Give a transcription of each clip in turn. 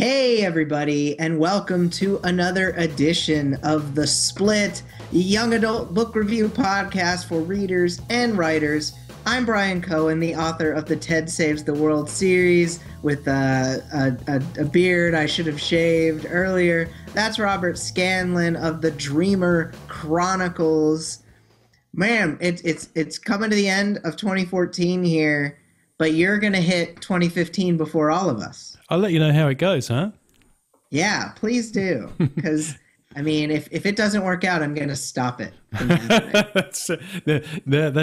Hey, everybody, and welcome to another edition of The Split, young adult book review podcast for readers and writers. I'm Bryan Cohen, the author of the Ted Saves the World series with a beard I should have shaved earlier. That's Robert Scanlon of the Dreamer Chronicles. Man, it's coming to the end of 2014 here, but you're going to hit 2015 before all of us. I'll let you know how it goes, huh? Yeah, please do. Because, I mean, if it doesn't work out, I'm going to stop it. That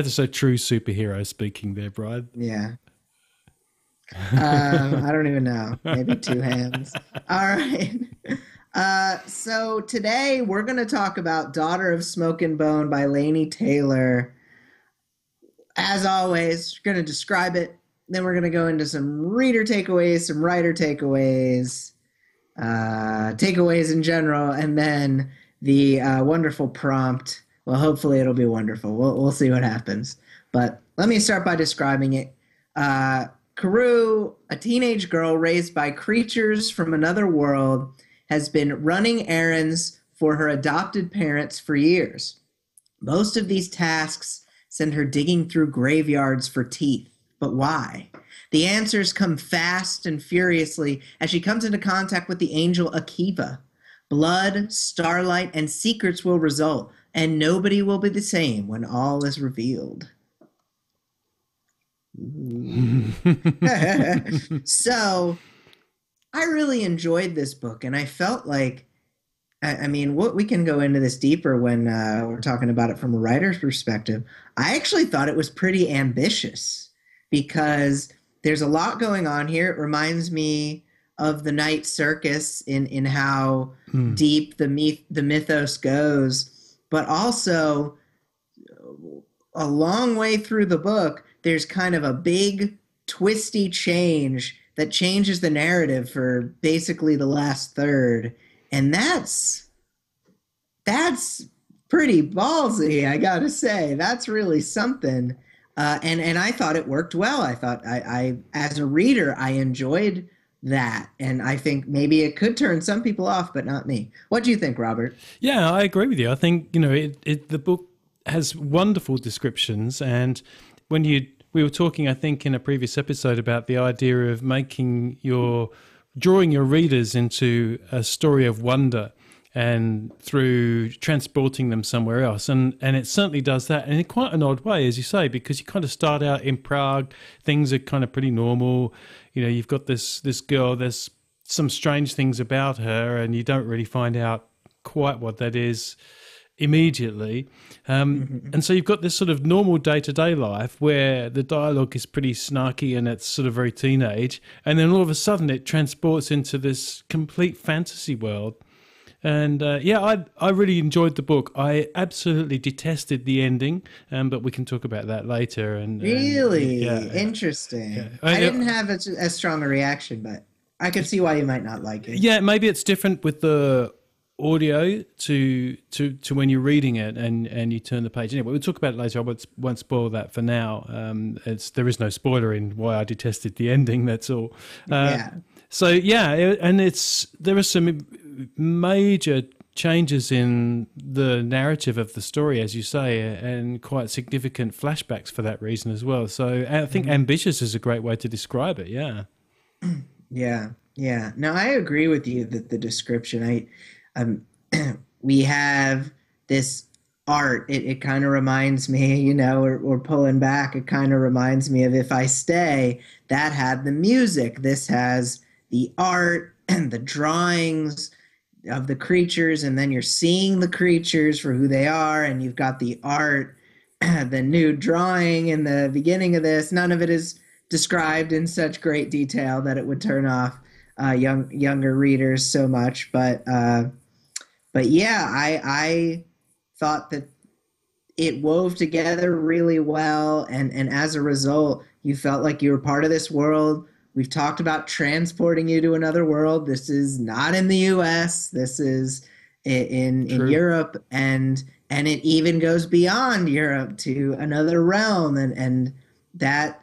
is a true superhero speaking there, Bryan. Yeah. I don't even know. Maybe two hands. All right. So today we're going to talk about Daughter of Smoke and Bone by Laini Taylor. As always, we're going to describe it. Then we're going to go into some reader takeaways, some writer takeaways, takeaways in general, and then the wonderful prompt. Well, hopefully it'll be wonderful. We'll see what happens. But let me start by describing it. Karou, a teenage girl raised by creatures from another world, has been running errands for her adopted parents for years. Most of these tasks send her digging through graveyards for teeth. But why? The answers come fast and furiously as she comes into contact with the angel Akiva. Blood, starlight, and secrets will result, and nobody will be the same when all is revealed. So, I really enjoyed this book, and I felt like, we can go into this deeper when we're talking about it from a writer's perspective. I actually thought it was pretty ambitious, because there's a lot going on here. It reminds me of the Night Circus in how deep the mythos goes. But also, a long way through the book, there's kind of a big twisty change that changes the narrative for basically the last third. And that's pretty ballsy, I gotta say. That's really something. And I thought it worked well. I thought I as a reader, I enjoyed that. And I think maybe it could turn some people off, but not me. What do you think, Robert? Yeah, I agree with you. I think, the book has wonderful descriptions. And we were talking, I think, in a previous episode about the idea of drawing your readers into a story of wonder, and through transporting them somewhere else. And it certainly does that, and in quite an odd way, as you say, because you kind of start out in Prague, things are kind of pretty normal. You've got this girl, there's some strange things about her, and you don't really find out quite what that is immediately. And so you've got this sort of normal day-to-day life where the dialogue is pretty snarky and it's sort of very teenage, and then all of a sudden it transports into this complete fantasy world. And I really enjoyed the book. I absolutely detested the ending, but we can talk about that later. Really? Interesting. Yeah. I didn't have as strong a reaction, but I could see why you might not like it. Yeah, maybe it's different with the audio to when you're reading it and you turn the page. Anyway, we'll talk about it later. I won't spoil that for now. There is no spoiler in why I detested the ending. That's all. So and there are some major changes in the narrative of the story, as you say, and quite significant flashbacks for that reason as well. So I think ambitious is a great way to describe it. Yeah. Yeah. No, I agree with you that the description. We have this art. It kind of reminds me, we're pulling back. It kind of reminds me of If I Stay. That had the music. This has the art and the drawings of the creatures, and then you're seeing the creatures for who they are, and you've got the art, the nude drawing in the beginning of this. None of it is described in such great detail that it would turn off younger readers so much. But yeah, I thought that it wove together really well, and as a result, you felt like you were part of this world. We've talked about transporting you to another world. This is not in the U.S. This is in Europe, and it even goes beyond Europe to another realm, and that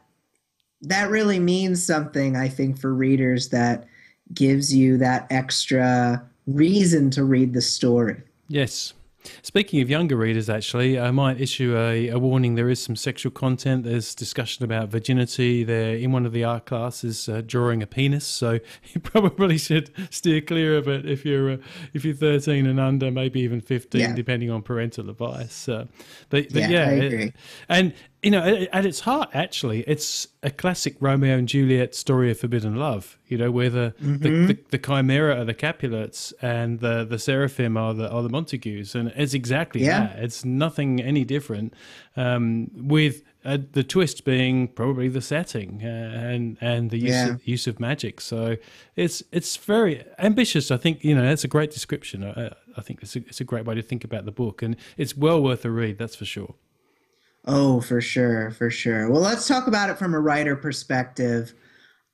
really means something, I think, for readers, that gives you that extra reason to read the story. Yes. Speaking of younger readers, actually, I might issue a warning. There is some sexual content. There's discussion about virginity. There, in one of the art classes, drawing a penis. So you probably should steer clear of it if you're 13 and under, maybe even 15, Yeah, depending on parental advice. But yeah, yeah, I agree. and at its heart, actually, it's a classic Romeo and Juliet story of forbidden love. Where the Chimera are the Capulets and the Seraphim are the Montagues, and it's exactly Yeah, that. It's nothing any different, with the twist being probably the setting and the yeah. use of magic. So it's very ambitious. I think that's a great description. I think it's a great way to think about the book, and it's well worth a read. That's for sure. Oh, for sure, for sure. Well, let's talk about it from a writer perspective.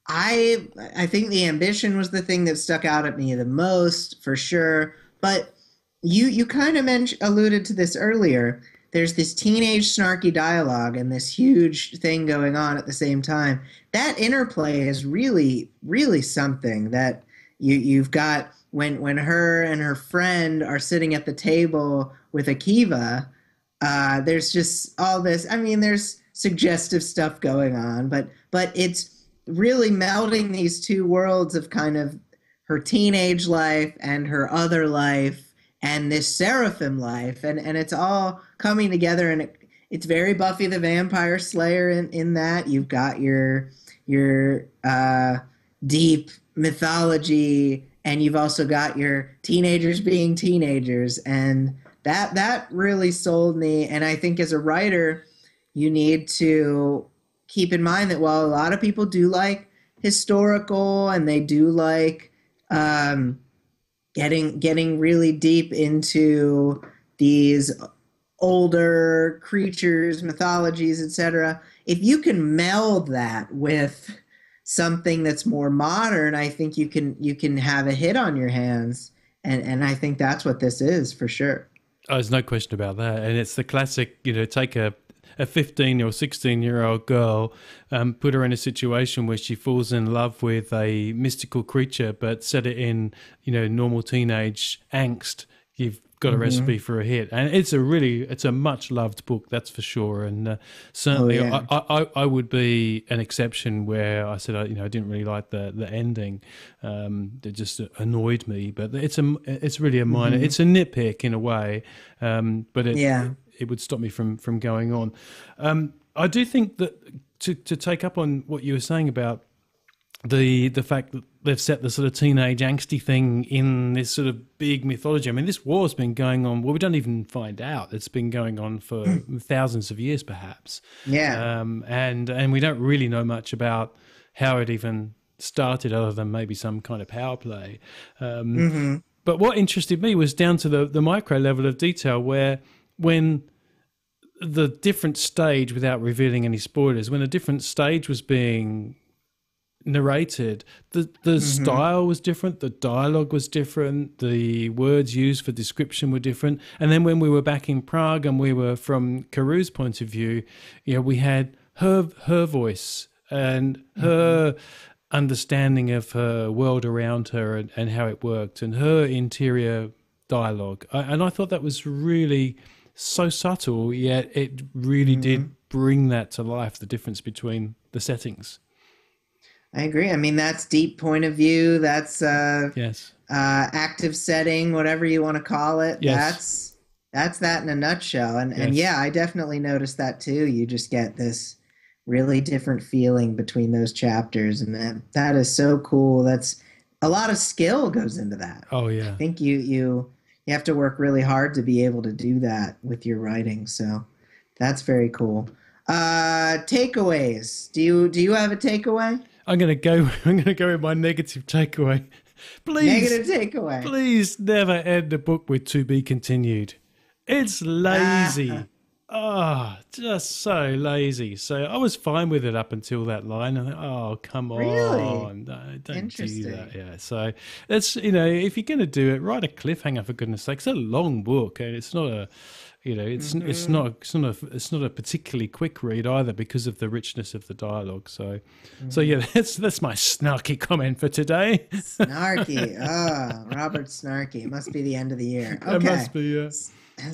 I think the ambition was the thing that stuck out at me the most, for sure. But you kind of alluded to this earlier. There's this teenage snarky dialogue and this huge thing going on at the same time. That interplay is really, really something that you've got when her and her friend are sitting at the table with Akiva. There's just all this. I mean, there's suggestive stuff going on, but it's really melding these two worlds of kind of her teenage life and her other life and this seraphim life, and it's all coming together, and it's very Buffy the Vampire Slayer in that you've got your deep mythology, and you've also got your teenagers being teenagers, and that really sold me. And I think as a writer, you need to keep in mind that while a lot of people do like historical and they do like getting really deep into these older creatures, mythologies, etc., if you can meld that with something that's more modern, I think you can have a hit on your hands. And I think that's what this is for sure. Oh, there's no question about that. And it's the classic, take a 15 or 16-year-old girl, put her in a situation where she falls in love with a mystical creature, but set it in, normal teenage angst. You've got a recipe for a hit. And it's a much loved book, that's for sure. And certainly Yeah. I would be an exception where I said, I didn't really like the ending. It just annoyed me, but it's really a minor, it's a nitpick in a way. But Yeah. it would stop me from going on. I do think that to take up on what you were saying about the fact that they've set the sort of teenage angsty thing in this sort of big mythology. I mean, this war's been going on. Well, we don't even find out. It's been going on for thousands of years, perhaps. Yeah. And we don't really know much about how it even started, other than maybe some kind of power play. But what interested me was down to the micro level of detail, where when the different stage, without revealing any spoilers, when a different stage was being narrated, the style was different, the dialogue was different, the words used for description were different. And then when we were back in Prague and we were from Caru's point of view, we had her voice and her understanding of her world around her and how it worked, and her interior dialogue. And I thought that was really so subtle, yet it really did bring that to life, the difference between the settings. I agree. I mean, that's deep point of view. That's Yes. Active setting, whatever you want to call it. Yes. That's that in a nutshell. And Yes. yeah, I definitely noticed that too. You just get this really different feeling between those chapters, and that is so cool. That's a lot of skill goes into that. Oh I yeah. think you have to work really hard to be able to do that with your writing. So that's very cool. Takeaways. Do you have a takeaway? I'm gonna go with my negative takeaway. Please, Negative takeaway. please never end a book with "to be continued." It's lazy. Just so lazy. So I was fine with it up until that line. I thought, oh, come Really? on, no, don't do Interesting. that. Yeah. So it's if you're going to do it, write a cliffhanger, for goodness sake. It's a long book, and it's not You know, it's not a particularly quick read either because of the richness of the dialogue. So yeah, that's my snarky comment for today. Snarky. Robert Snarky. It must be the end of the year. Okay. It must be, yeah.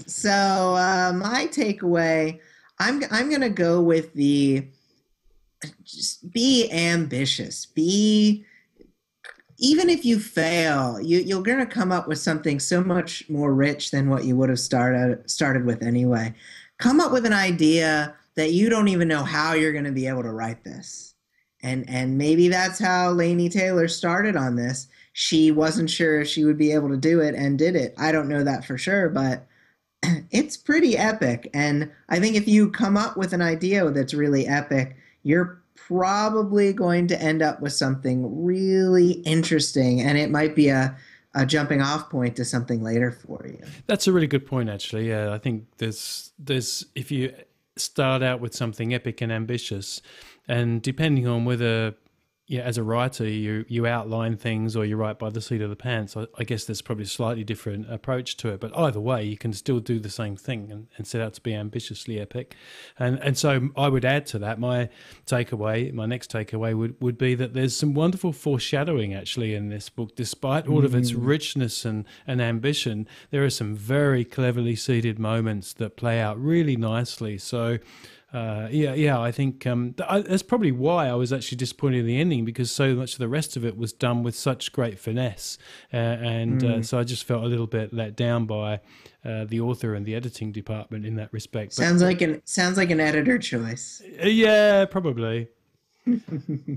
So my takeaway, I'm gonna go with just be ambitious. Even if you fail, you're gonna come up with something so much more rich than what you would have started with anyway. Come up with an idea that you don't even know how you're gonna be able to write this. And maybe that's how Laini Taylor started on this. She wasn't sure if she would be able to do it and did it. I don't know that for sure, but it's pretty epic. And I think if you come up with an idea that's really epic, you're probably going to end up with something really interesting, and it might be a jumping off point to something later for you. That's a really good point, actually. Yeah, I think there's if you start out with something epic and ambitious, and depending on whether, yeah, as a writer, you outline things or you write by the seat of the pants, I guess there's probably a slightly different approach to it. But either way, you can still do the same thing and set out to be ambitiously epic. And so I would add to that, my next takeaway would be that there's some wonderful foreshadowing actually in this book. Despite all of its richness and ambition, there are some very cleverly seeded moments that play out really nicely. So I think that's probably why I was actually disappointed in the ending, because so much of the rest of it was done with such great finesse, so I just felt a little bit let down by the author and the editing department in that respect. Sounds like an editor choice. Yeah, probably.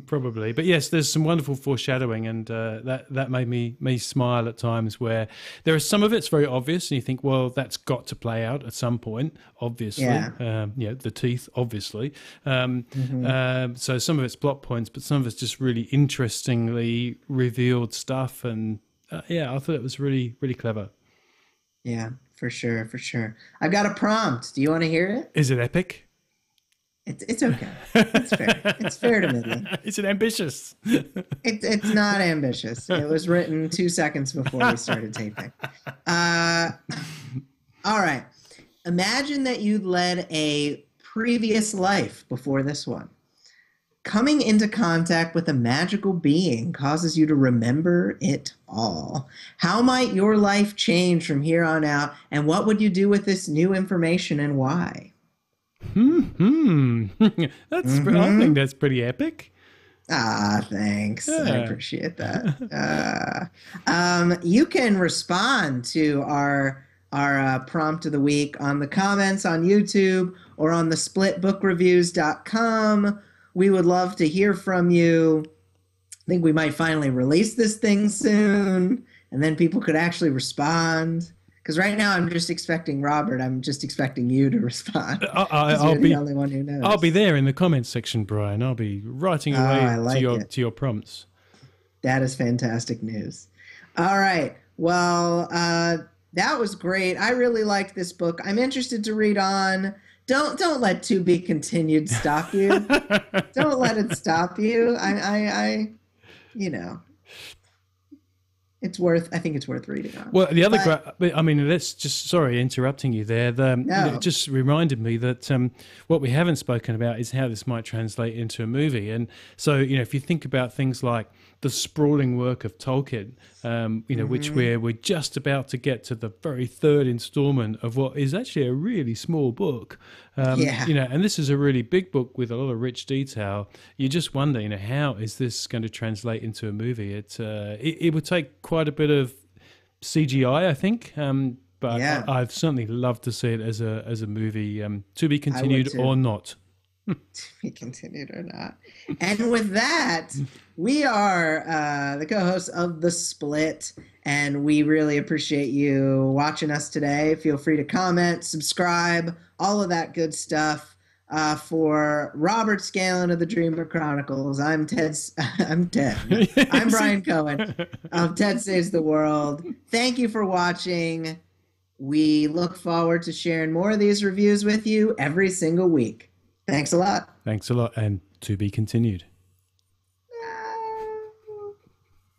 Probably, but yes, there's some wonderful foreshadowing, and that made me smile at times, where there are some of it's very obvious and you think, well, that's got to play out at some point, obviously. The teeth, obviously. So some of it's plot points, but some of it's just really interestingly revealed stuff, and I thought it was really, really clever. Yeah, for sure. I've got a prompt. Do you want to hear it? Is it epic? It's okay. It's fair. It's fair to middling. Is it ambitious? It's not ambitious. It was written 2 seconds before we started taping. All right. Imagine that you'd led a previous life before this one. Coming into contact with a magical being causes you to remember it all. How might your life change from here on out, and what would you do with this new information and why? I think that's pretty epic. Thanks. Yeah. I appreciate that. You can respond to our prompt of the week on the comments on YouTube or on the splitbookreviews.com. We would love to hear from you. I think we might finally release this thing soon, and then people could actually respond. Because right now I'm just expecting Robert. I'm just expecting you to respond. I'll be the only one who knows. I'll be there in the comments section, Brian. I'll be writing away to your prompts. That is fantastic news. All right. Well, that was great. I really liked this book. I'm interested to read on. Don't let To Be Continued stop you. Don't let it stop you. I I think it's worth reading on. Well, the other let's just, sorry, interrupting you there. It just reminded me that what we haven't spoken about is how this might translate into a movie. And so, if you think about things like the sprawling work of Tolkien, which we're just about to get to the very third installment of what is actually a really small book. And this is a really big book with a lot of rich detail. You just wonder, how is this going to translate into a movie? It would take quite a bit of CGI, I think. But I'd certainly love to see it as a movie, to be continued or not. To be continued or not. And with that, we are the co-hosts of The Split, and we really appreciate you watching us today. Feel free to comment, subscribe, all of that good stuff. For Robert Scallon of the Dreamer Chronicles, I'm Ted. I'm Bryan Cohen of Ted Saves the World. Thank you for watching. We look forward to sharing more of these reviews with you every single week. Thanks a lot. Thanks a lot, and to be continued.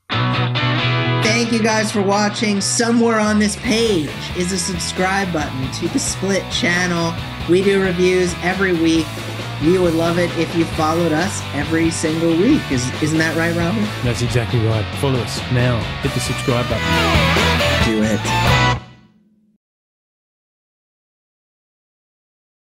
Thank thank you guys for watching. Somewhere on this page is a subscribe button to the Split channel. We do reviews every week. We would love it if you followed us every single week. Isn't that right, Robert? That's exactly right. Follow us now. Hit the subscribe button. Do it.